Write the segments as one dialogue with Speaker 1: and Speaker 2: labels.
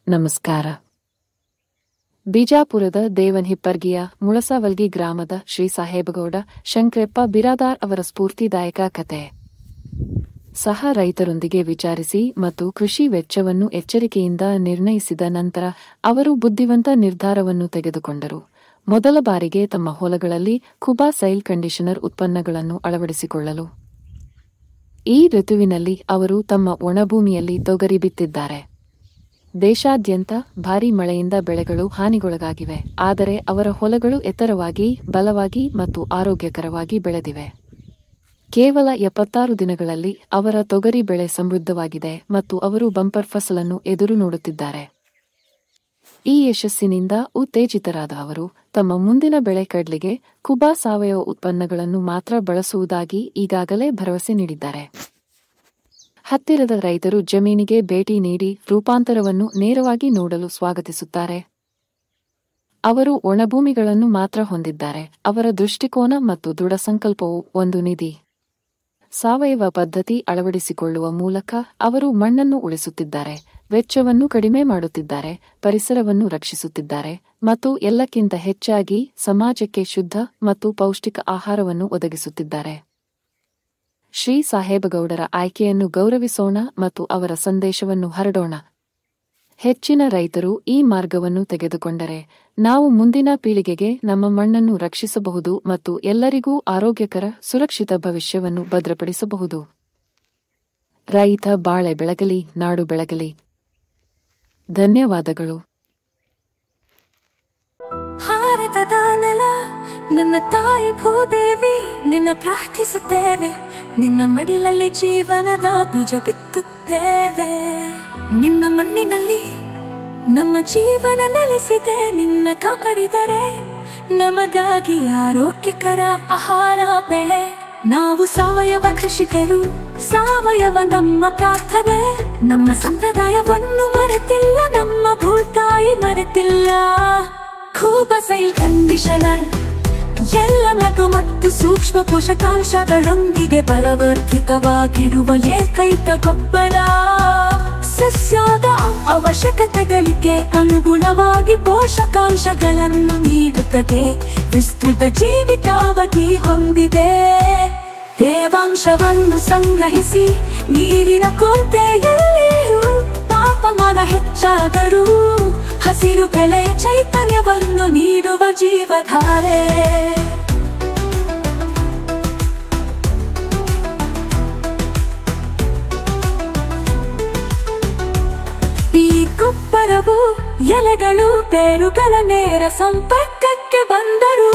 Speaker 1: ನಮಸ್ಕಾರ. ಬಿಜಾಪುರದ ದೇವನಹಿಪ್ಪರ್ಗಿಯ ಮುಳಸಾವಲ್ಗಿ ಗ್ರಾಮದ ಶ್ರೀ ಸಾಹೇಬಗೌಡ ಶಂಕ್ರೆಪ್ಪ ಬಿರಾದಾರ್ ಅವರ ಸ್ಫೂರ್ತಿದಾಯಕ ಕತೆ. ಸಹ ರೈತರೊಂದಿಗೆ ವಿಚಾರಿಸಿ ಮತ್ತು ಕೃಷಿ ವೆಚ್ಚವನ್ನು ಎಚ್ಚರಿಕೆಯಿಂದ ನಿರ್ಣಯಿಸಿದ ನಂತರ ಅವರು ಬುದ್ಧಿವಂತ ನಿರ್ಧಾರವನ್ನು ತೆಗೆದುಕೊಂಡರು. ಮೊದಲ ಬಾರಿಗೆ ತಮ್ಮ ಹೊಲಗಳಲ್ಲಿ ಕುಬಾ ಸೈಲ್ ಕಂಡೀಷನರ್ ಉತ್ಪನ್ನಗಳನ್ನು ಅಳವಡಿಸಿಕೊಳ್ಳಲು. ಈ ಋತುವಿನಲ್ಲಿ ಅವರು ತಮ್ಮ ಒಣಭೂಮಿಯಲ್ಲಿ ತೊಗರಿ ಬಿತ್ತಿದ್ದಾರೆ. ದೇಶಾದ್ಯಂತ ಭಾರೀ ಮಳೆಯಿಂದ ಬೆಳೆಗಳು ಹಾನಿಗೊಳಗಾಗಿವೆ, ಆದರೆ ಅವರ ಹೊಲಗಳು ಎತ್ತರವಾಗಿ, ಬಲವಾಗಿ ಮತ್ತು ಆರೋಗ್ಯಕರವಾಗಿ ಬೆಳೆದಿವೆ. ಕೇವಲ 76 ದಿನಗಳಲ್ಲಿ ಅವರ ತೊಗರಿ ಬೆಳೆ ಸಮೃದ್ಧವಾಗಿದೆ ಮತ್ತು ಅವರು ಬಂಪರ್ ಫಸಲನ್ನು ಎದುರು ನೋಡುತ್ತಿದ್ದಾರೆ. ಈ ಯಶಸ್ಸಿನಿಂದ ಉತ್ತೇಜಿತರಾದ ಅವರು ತಮ್ಮ ಮುಂದಿನ ಬೆಳೆ ಕಡ್ಲಿಗೆ ಕುಬಾ ಸಾವಯವ ಉತ್ಪನ್ನಗಳನ್ನು ಮಾತ್ರ ಬಳಸುವುದಾಗಿ ಈಗಾಗಲೇ ಭರವಸೆ ನೀಡಿದ್ದಾರೆ. ಹತ್ತಿರದ ರೈತರು ಜಮೀನಿಗೆ ಭೇಟಿ ನೀಡಿ ರೂಪಾಂತರವನ್ನು ನೇರವಾಗಿ ನೋಡಲು ಸ್ವಾಗತಿಸುತ್ತಾರೆ. ಅವರು ಒಣಭೂಮಿಗಳನ್ನು ಮಾತ್ರ ಹೊಂದಿದ್ದಾರೆ. ಅವರ ದೃಷ್ಟಿಕೋನ ಮತ್ತು ದೃಢ ಸಂಕಲ್ಪವು ಒಂದು ನಿಧಿ. ಸಾವಯವ ಪದ್ಧತಿ ಅಳವಡಿಸಿಕೊಳ್ಳುವ ಮೂಲಕ ಅವರು ಮಣ್ಣನ್ನು ಉಳಿಸುತ್ತಿದ್ದಾರೆ, ವೆಚ್ಚವನ್ನು ಕಡಿಮೆ ಮಾಡುತ್ತಿದ್ದಾರೆ, ಪರಿಸರವನ್ನು ರಕ್ಷಿಸುತ್ತಿದ್ದಾರೆ ಮತ್ತು ಎಲ್ಲಕ್ಕಿಂತ ಹೆಚ್ಚಾಗಿ ಸಮಾಜಕ್ಕೆ ಶುದ್ಧ ಮತ್ತು ಪೌಷ್ಟಿಕ ಆಹಾರವನ್ನು ಒದಗಿಸುತ್ತಿದ್ದಾರೆ. ಶ್ರೀ ಸಾಹೇಬಗೌಡರ ಆಯ್ಕೆಯನ್ನು ಗೌರವಿಸೋಣ ಮತ್ತು ಅವರ ಸಂದೇಶವನ್ನು ಹರಡೋಣ. ಹೆಚ್ಚಿನ ರೈತರು ಈ ಮಾರ್ಗವನ್ನು ತೆಗೆದುಕೊಂಡರೆ ನಾವು ಮುಂದಿನ ಪೀಳಿಗೆಗೆ ನಮ್ಮ ಮಣ್ಣನ್ನು ರಕ್ಷಿಸಬಹುದು ಮತ್ತು ಎಲ್ಲರಿಗೂ ಆರೋಗ್ಯಕರ, ಸುರಕ್ಷಿತ ಭವಿಷ್ಯವನ್ನು ಭದ್ರಪಡಿಸಬಹುದು. ರೈತ ಬಾಳೆ ಬೆಳಗಲಿ, ನಾಡು ಬೆಳಗಲಿ. ಧನ್ಯವಾದಗಳು.
Speaker 2: ಭಾರತದ ನೆಲ ನನ್ನ ತಾಯಿ ಭೂದೇವಿ, ನಿನ್ನ ಪ್ರಾರ್ಥಿಸುತ್ತೇವೆ. ನಿನ್ನ ಮಡಿಲಲ್ಲಿ ಜೀವನದ ಬೀಜ ಬಿತ್ತುತ್ತೇವೆ. ನಿನ್ನ ಮಣ್ಣಿನಲ್ಲಿ ನಮ್ಮ ಜೀವನ ನೆಲೆಸಿದೆ. ನಿನ್ನ ಕಾಪಾಡಿದರೆ ನಮಗಾಗಿ ಆರೋಗ್ಯಕರ ಆಹಾರ ಬೆಳೆ. ನಾವು ಸಾವಯವ ಕೃಷಿಕರು, ಸಾವಯವ ನಮ್ಮ ಪ್ರಾರ್ಥನೆ. ನಮ್ಮ ಸಂಪ್ರದಾಯವನ್ನು ಮರೆತಿಲ್ಲ, ನಮ್ಮ ಭೂತಾಯಿ ಮರೆತಿಲ್ಲ. ಕುಬಾ ಸೈಲ್ ಕಂಡೀಷನರ್ ಎಲ್ಲ ಲಘು ಮತ್ತು ಸೂಕ್ಷ್ಮ ಪೋಷಕಾಂಶಗಳೊಂದಿಗೆ ಬಲವರ್ಧಿತವಾಗಿರುವ ಏಕೈಕ ಗೊಬ್ಬರ. ಸಸ್ಯದ ಅವಶ್ಯಕತೆಗಳಿಗೆ ಅನುಗುಣವಾಗಿ ಪೋಷಕಾಂಶಗಳನ್ನು ನೀಡುತ್ತದೆ. ವಿಸ್ತೃತ ಜೀವಿತಾವಧಿ ಹೊಂದಿದೆ. ತೇವಾಂಶವನ್ನು ಸಂಗ್ರಹಿಸಿ ನೀರಿನ ಕೊರತೆಯಲ್ಲಿಯೂ ತಾಪಮಾನ ಹೆಚ್ಚಾದರೂ ಹಸಿರು ಬೆಳೆ ಚೈತನ್ಯವನ್ನು ನೀಡುವ ಜೀವಧಾರೆ. ಈ ಗೊಬ್ಬರವು ಎಲೆಗಳು, ಬೇರುಗಳ ನೇರ ಸಂಪರ್ಕಕ್ಕೆ ಬಂದರೂ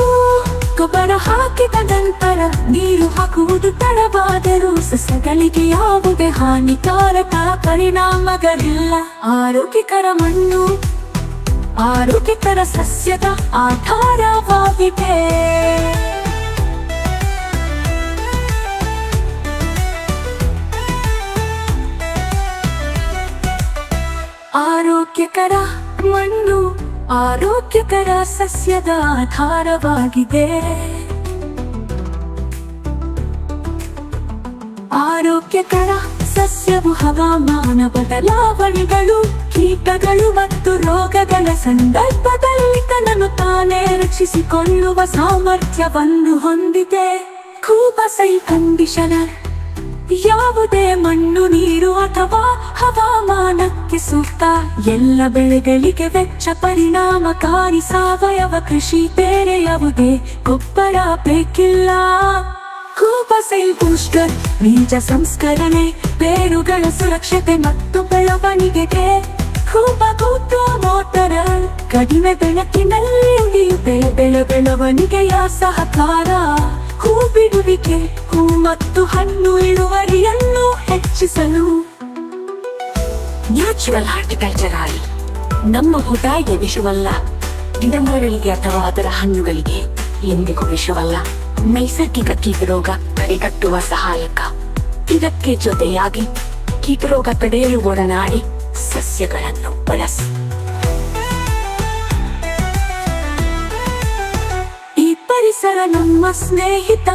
Speaker 2: ಗೊಬ್ಬರ ಹಾಕಿದ ನಂತರ ನೀರು ಹಾಕುವುದು ತಡವಾದರೂ ಸಸ್ಯಗಳಿಗೆ ಯಾವುದೇ ಹಾನಿಕಾರಕ ಪರಿಣಾಮಗಳಿಲ್ಲ. ಆರೋಗ್ಯಕರ ಮಣ್ಣು ಆರೋಗ್ಯಕರ ಸಸ್ಯದ ಆಧಾರವಾಗಿದೆ. ಆರೋಗ್ಯಕರ ಮಣ್ಣು ಆರೋಗ್ಯಕರ ಸಸ್ಯದ ಆಧಾರವಾಗಿದೆ. ಆರೋಗ್ಯಕರ ಸಸ್ಯವು ಹವಾಮಾನ ಬದಲಾವಣೆಗಳು, ಕೀಟಗಳು ಮತ್ತು ರೋಗಗಳ ಸಂದರ್ಭದಲ್ಲಿ ತನ್ನನ್ನು ತಾನೇ ರಕ್ಷಿಸಿಕೊಳ್ಳುವ ಸಾಮರ್ಥ್ಯವನ್ನು ಹೊಂದಿದೆ. ಕುಬಾ ಸೈಲ್ ಕಂಡೀಷನರ್ ಯಾವುದೇ ಮಣ್ಣು, ನೀರು ಅಥವಾ ಹವಾಮಾನಕ್ಕೆ ಸೂಕ್ತ. ಎಲ್ಲ ಬೆಳೆಗಳಿಗೆ ವೆಚ್ಚ ಪರಿಣಾಮಕಾರಿ ಸಾವಯವ ಕೃಷಿ. ಬೇರೆ ಯಾವುದೇ ಗೊಬ್ಬರ ಬೇಕಿಲ್ಲ. ಕುಬಾ ಸೈಲ್ ಬೂಸ್ಟರ್ ಬೀಜ ಸಂಸ್ಕರಣೆ, ಬೇರುಗಳ ಸುರಕ್ಷತೆ ಮತ್ತು ಬೆಳವಣಿಗೆಗೆ. ಕುಬಾ ಕೂತು ಮೋಟರ್ ಕಡಿಮೆ ಬೆಳಕಿನಲ್ಲಿ ಉಳಿಯುತ್ತೆ. ಬೆಳವಣಿಗೆಯ ಸಹಕಾರ. ಹೂ ಬಿಡುವಿಕೆ, ಹೂ ಮತ್ತು ಹಣ್ಣು ಇಳುವರಿಯನ್ನು ಹೆಚ್ಚಿಸಲು. ನ್ಯಾಚುರಲ್ ಹಾರ್ಟಿಕಲ್ಚರ್ ನಮ್ಮ ಭೂತಾಯಿಗೆ ವಿಷವಲ್ಲ. ಗಿಡಮರಗಳಿಗೆ ಅಥವಾ ಅದರ ಹಣ್ಣುಗಳಿಗೆ ಎಂದಿಗೂ ವಿಷವಲ್ಲ. ನೈಸರ್ಗಿಕ ಕೀಟರೋಗ ತಡೆಗಟ್ಟುವ ಸಹಾಯಕ. ಇದಕ್ಕೆ ಜೊತೆಯಾಗಿ ಕೀಟರೋಗ ತಡೆಯಲು ಒಡನಾಡಿ ಸಸ್ಯಗಳನ್ನು ಬಳಸಿ. ಈ ಪರಿಸರ ನಮ್ಮ ಸ್ನೇಹಿತ,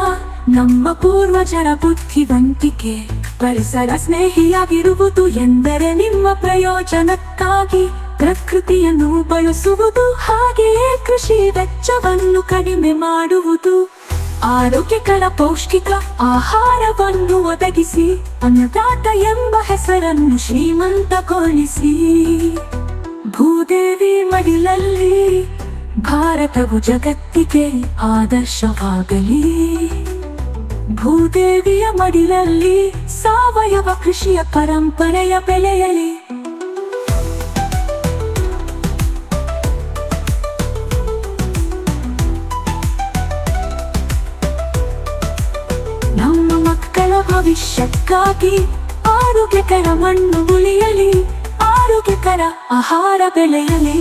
Speaker 2: ನಮ್ಮ ಪೂರ್ವಜರ ಬುದ್ಧಿವಂತಿಕೆ. ಪರಿಸರ ಸ್ನೇಹಿಯಾಗಿರುವುದು ಎಂದರೆ ನಿಮ್ಮ ಪ್ರಯೋಜನಕ್ಕಾಗಿ ಪ್ರಕೃತಿಯನ್ನು ಬಳಸುವುದು, ಹಾಗೆಯೇ ಕೃಷಿ ವೆಚ್ಚವನ್ನು ಕಡಿಮೆ ಮಾಡುವುದು. ಆರೋಗ್ಯಕರ ಪೌಷ್ಟಿಕ ಆಹಾರವನ್ನು ಒದಗಿಸಿ ಅನ್ನದಾತ ಎಂಬ ಹೆಸರನ್ನು ಶ್ರೀಮಂತಗೊಳಿಸಿ. ಭೂದೇವಿ ಮಡಿಲಲ್ಲಿ ಭಾರತವು ಜಗತ್ತಿಗೆ ಆದರ್ಶವಾಗಲಿ. ಭೂದೇವಿಯ ಮಡಿಲಲ್ಲಿ ಸಾವಯವ ಕೃಷಿಯ ಪರಂಪರೆಯ ಬೆಳೆಯಲಿ. ನಮ್ಮ ಮಕ್ಕಳ ಭವಿಷ್ಯಕ್ಕಾಗಿ ಆರೋಗ್ಯಕರ ಮಣ್ಣು ಉಳಿಯಲಿ, ಆರೋಗ್ಯಕರ ಆಹಾರ ಬೆಳೆಯಲಿ.